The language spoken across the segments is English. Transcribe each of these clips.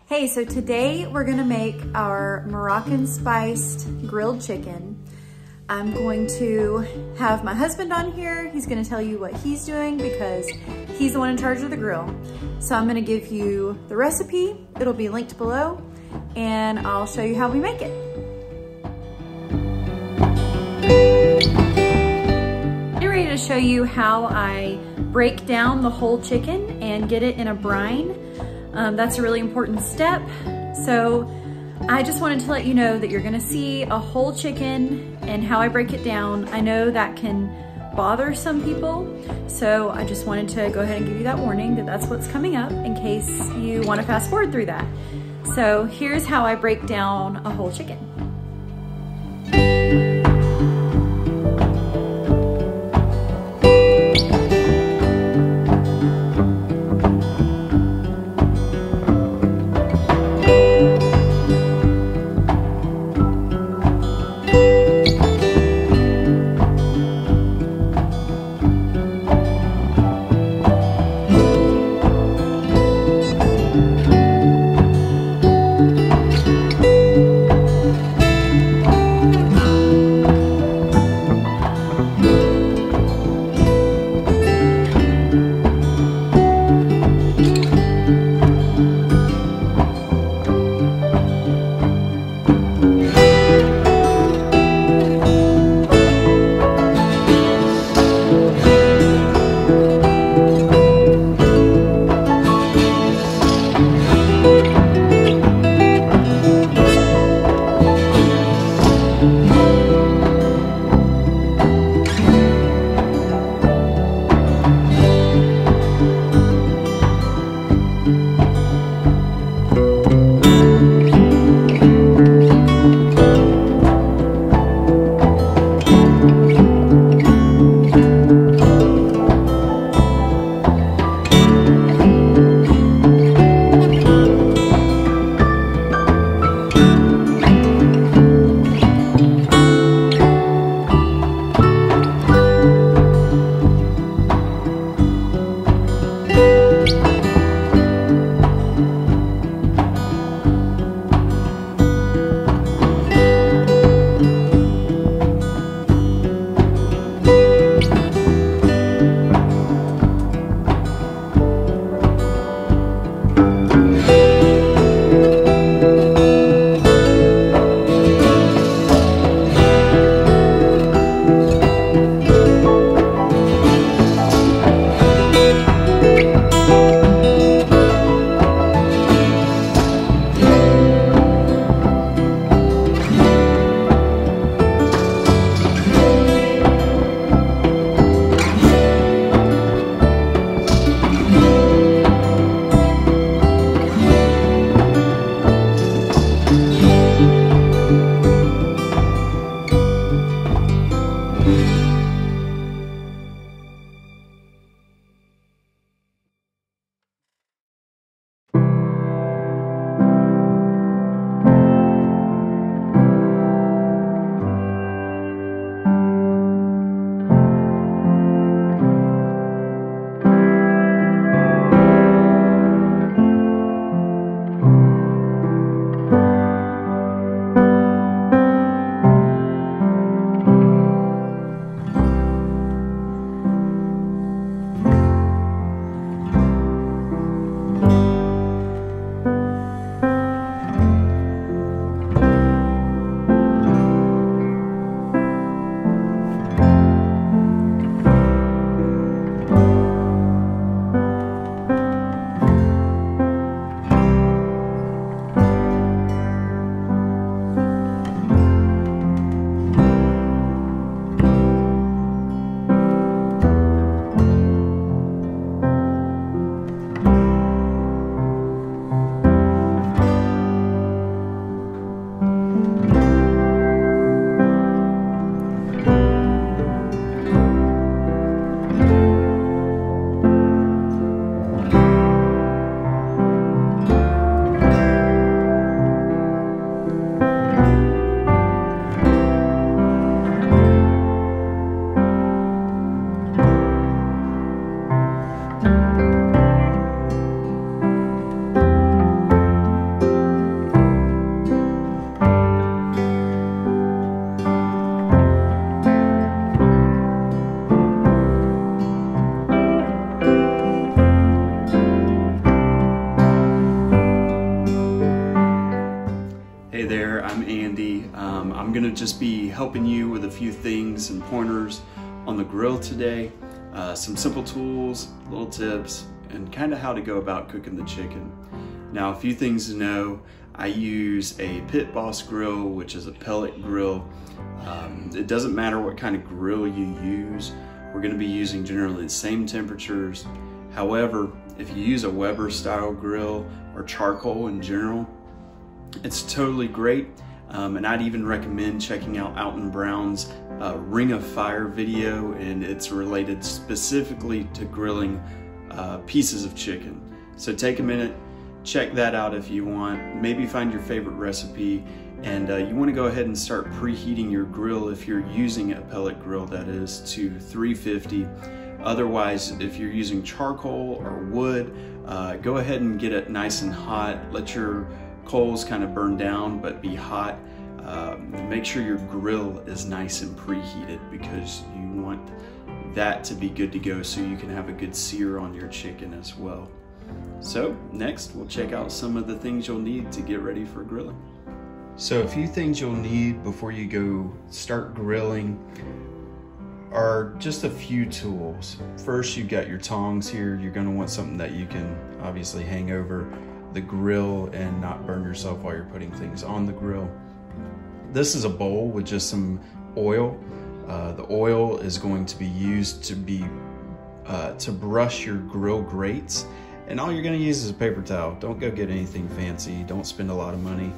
Hey, so today we're gonna make our Moroccan-spiced grilled chicken. I'm going to have my husband on here. He's gonna tell you what he's doing because he's the one in charge of the grill. So I'm gonna give you the recipe. It'll be linked below and I'll show you how we make it. I'm ready to show you how I break down the whole chicken and get it in a brine. That's a really important step. So I just wanted to let you know that you're gonna see a whole chicken and how I break it down. I know that can bother some people, so I just wanted to go ahead and give you that warning that that's what's coming up in case you wanna fast forward through that. So here's how I break down a whole chicken. I'm gonna just be helping you with a few things and pointers on the grill today. Some simple tools, little tips, and kind of how to go about cooking the chicken. Now, a few things to know. I use a Pit Boss grill, which is a pellet grill. It doesn't matter what kind of grill you use. We're gonna be using generally the same temperatures. However, if you use a Weber style grill or charcoal in general, it's totally great. And I'd even recommend checking out Alton Brown's Ring of Fire video, and it's related specifically to grilling pieces of chicken. So take a minute, check that out if you want. Maybe find your favorite recipe, and you want to go ahead and start preheating your grill if you're using a pellet grill, that is, to 350. Otherwise, if you're using charcoal or wood, go ahead and get it nice and hot. Let your coals kind of burn down but be hot. Make sure your grill is nice and preheated, because you want that to be good to go so you can have a good sear on your chicken as well. So next, we'll check out some of the things you'll need to get ready for grilling. So a few things you'll need before you go start grilling are just a few tools. First, you've got your tongs here. You're gonna want something that you can obviously hang over the grill and not burn yourself while you're putting things on the grill. This is a bowl with just some oil. The oil is going to be used to brush your grill grates, and all you're going to use is a paper towel. Don't go get anything fancy. Don't spend a lot of money.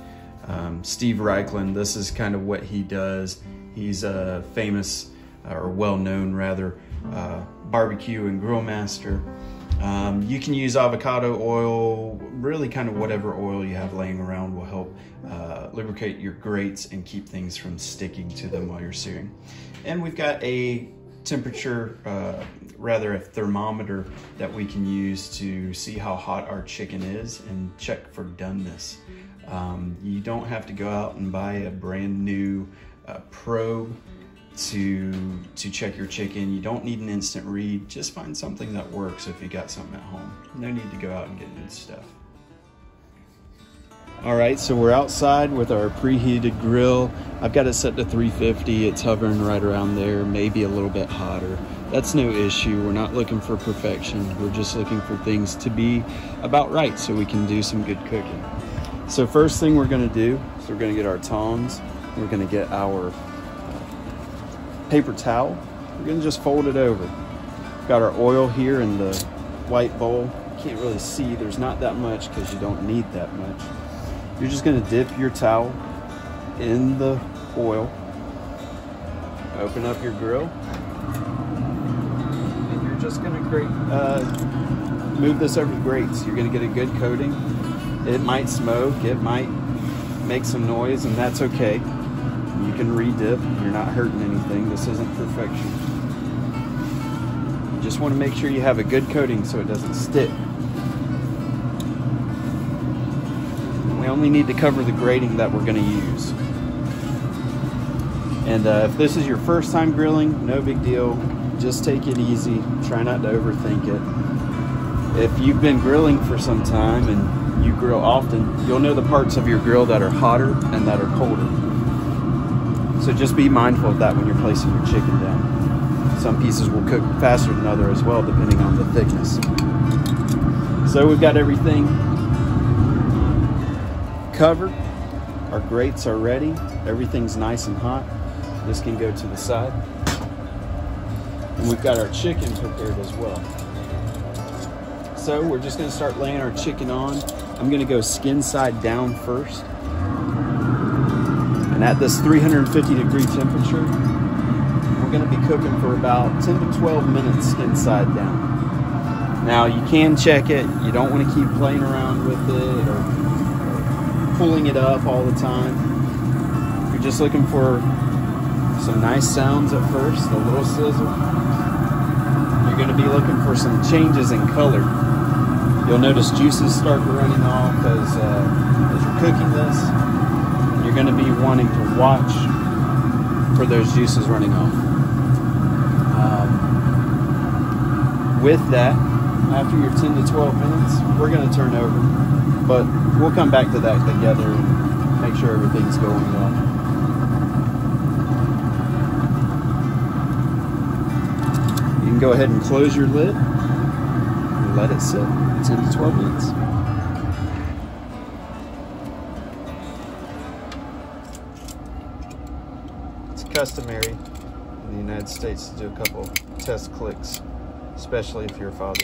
Steve Reichlin, this is kind of what he does. He's a famous, or well-known rather, barbecue and grill master. You can use avocado oil. Really kind of whatever oil you have laying around will help lubricate your grates and keep things from sticking to them while you're searing. And we've got a temperature, rather a thermometer that we can use to see how hot our chicken is and check for doneness. You don't have to go out and buy a brand new probe to check your chicken. You don't need an instant read. Just find something that works if you got something at home. No need to go out and get new stuff. All right, so we're outside with our preheated grill. I've got it set to 350. It's hovering right around there, maybe a little bit hotter. That's no issue. We're not looking for perfection. We're just looking for things to be about right so we can do some good cooking. So first thing we're gonna do is we're gonna get our tongs. We're gonna get our paper towel. We're gonna just fold it over. Got our oil here in the white bowl. Can't really see, there's not that much because you don't need that much. You're just gonna dip your towel in the oil, open up your grill, and you're just gonna move this over the grates. You're gonna get a good coating. It might smoke, it might make some noise, and that's okay. You can re-dip, you're not hurting anything. This isn't perfection. You just wanna make sure you have a good coating so it doesn't stick. We only need to cover the grating that we're gonna use. And if this is your first time grilling, no big deal. Just take it easy, try not to overthink it. If you've been grilling for some time and you grill often, you'll know the parts of your grill that are hotter and that are colder. So just be mindful of that when you're placing your chicken down. Some pieces will cook faster than others as well, depending on the thickness. So we've got everything covered. Our grates are ready. Everything's nice and hot. This can go to the side. And we've got our chicken prepared as well. So we're just gonna start laying our chicken on. I'm gonna go skin side down first. And at this 350-degree temperature, we're gonna be cooking for about 10 to 12 minutes skin side down. Now you can check it. You don't wanna keep playing around with it or pulling it up all the time. You're just looking for some nice sounds at first, a little sizzle. You're gonna be looking for some changes in color. You'll notice juices start running off as you're cooking this. You're gonna be wanting to watch for those juices running off. With that, after your 10 to 12 minutes, we're gonna turn over, but we'll come back to that together and make sure everything's going well. go ahead and close your lid and let it sit 10 to 12 minutes. It's customary in the United States to do a couple test clicks, especially if you're a father,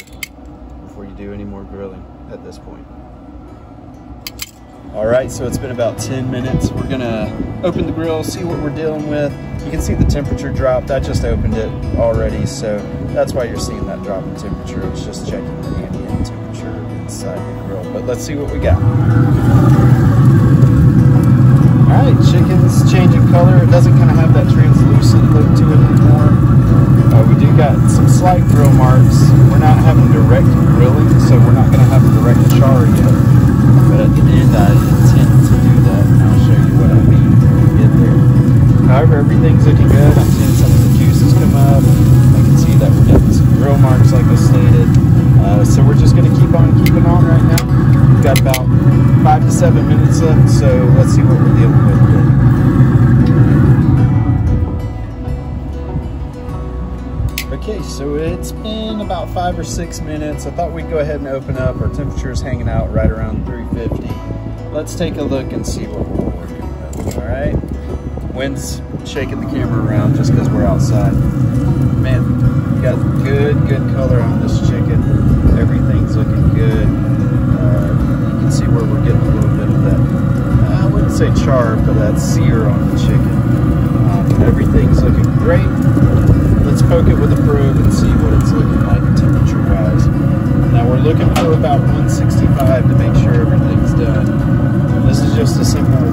before you do any more grilling at this point. All right, so it's been about 10 minutes. We're gonna open the grill, see what we're dealing with. You can see the temperature dropped. I just opened it already, so that's why you're seeing that drop in temperature. It's just checking the ambient temperature inside the grill. But let's see what we got. All right, chicken's changing color. It doesn't kind of have that translucent look to it anymore. We do got some slight grill marks. We're not having direct grilling, so we're not gonna have direct char yet. But at the end, I intend to do that, and I'll show you what I mean when we get there. However, everything's looking good. I'm seeing some of the juices come up. I can see that we're getting some grill marks, like I stated. So we're just going to keep on keeping on right now. We've got about 5 to 7 minutes left, so let's see what we're dealing with today. Okay, so it's been about 5 or 6 minutes. I thought we'd go ahead and open up. Our temperature is hanging out right around 350. Let's take a look and see what we're working with, all right? Wind's shaking the camera around just because we're outside. Man, we got good color on this chicken. Everything's looking good. You can see where we're getting a little bit of that, I wouldn't say char, but that sear on the chicken. Everything's looking great. Let's poke it with a probe and see what it's looking like temperature-wise. Now we're looking for about 165 to make sure everything's done. This is just a simple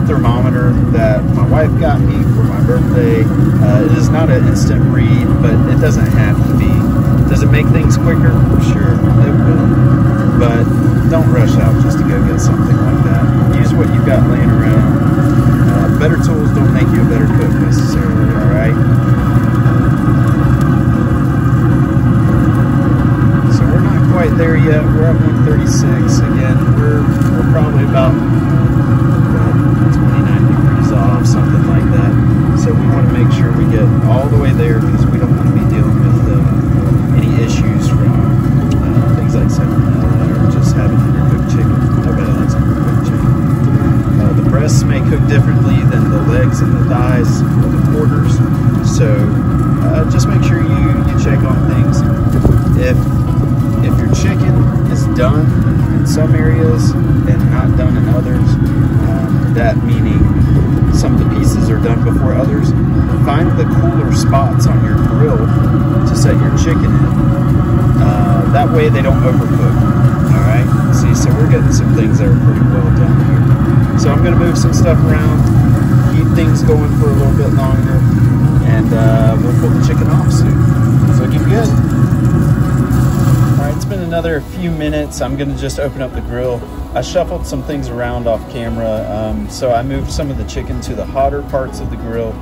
thermometer that my wife got me for my birthday. It is not an instant read, but it doesn't have to be. Does it make things quicker? Sure, it will. But don't rush out just to go get something like that. Use what you've got laying around. Better tools don't make you a better cook necessarily, all right? So we're not quite there yet. We're at 136. Again, we're probably about 29 degrees off, something like that. So we want to make sure we get all the way there because we don't want to be dealing with any issues from things like salmonella or just having undercooked chicken. Nobody likes undercooked chicken. The breasts may cook differently than the legs and the thighs or the quarters, so just make sure you check on things. If your chicken is done in some areas and not done in others, that meaning some of the pieces are done before others, find the cooler spots on your grill to set your chicken in. That way they don't overcook. Alright, see, so we're getting some things that are pretty well done here. So I'm going to move some stuff around, keep things going for a little bit longer, and we'll pull the chicken off soon. It's looking good. Alright, it's been another few minutes. I'm going to just open up the grill. I shuffled some things around off camera, so I moved some of the chicken to the hotter parts of the grill.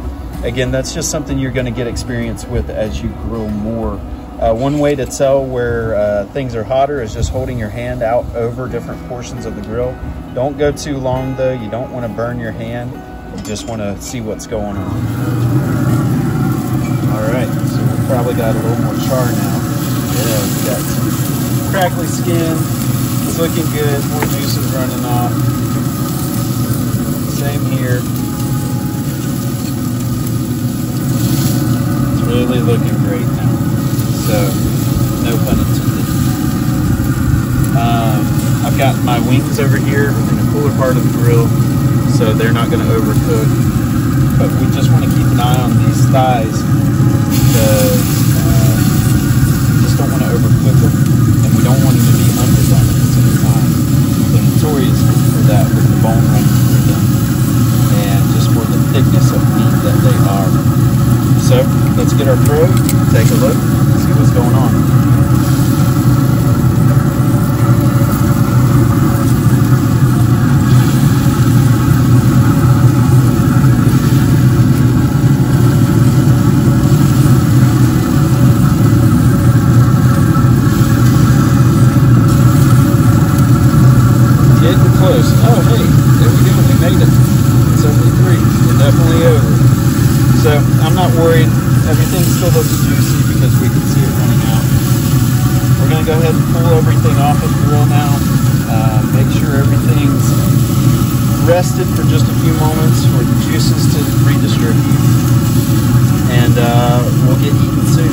Again, that's just something you're going to get experience with as you grill more. One way to tell where things are hotter is just holding your hand out over different portions of the grill. Don't go too long though. You don't want to burn your hand. You just want to see what's going on. All right, so we've probably got a little more char now. Yeah, we got some crackly skin. It's looking good. More juices running off. Same here. It's really looking great now. So, no pun intended. I've got my wings over here in the cooler part of the grill, so they're not going to overcook. But we just want to keep an eye on these thighs because we just don't want to overcook them, and we don't want them to be underdone at the same time. They're notorious for that with the bone running through them, and just for the thickness of meat that they are. So let's get our probe, take a look, see what's going on. Getting close. Oh hey, there we go, we made it. 73. We're definitely over. So I'm not worried. Everything still looks juicy because we can see it running out. We're going to go ahead and pull everything off of the grill now. Make sure everything's rested for just a few moments for the juices to redistribute. And we'll get eating soon.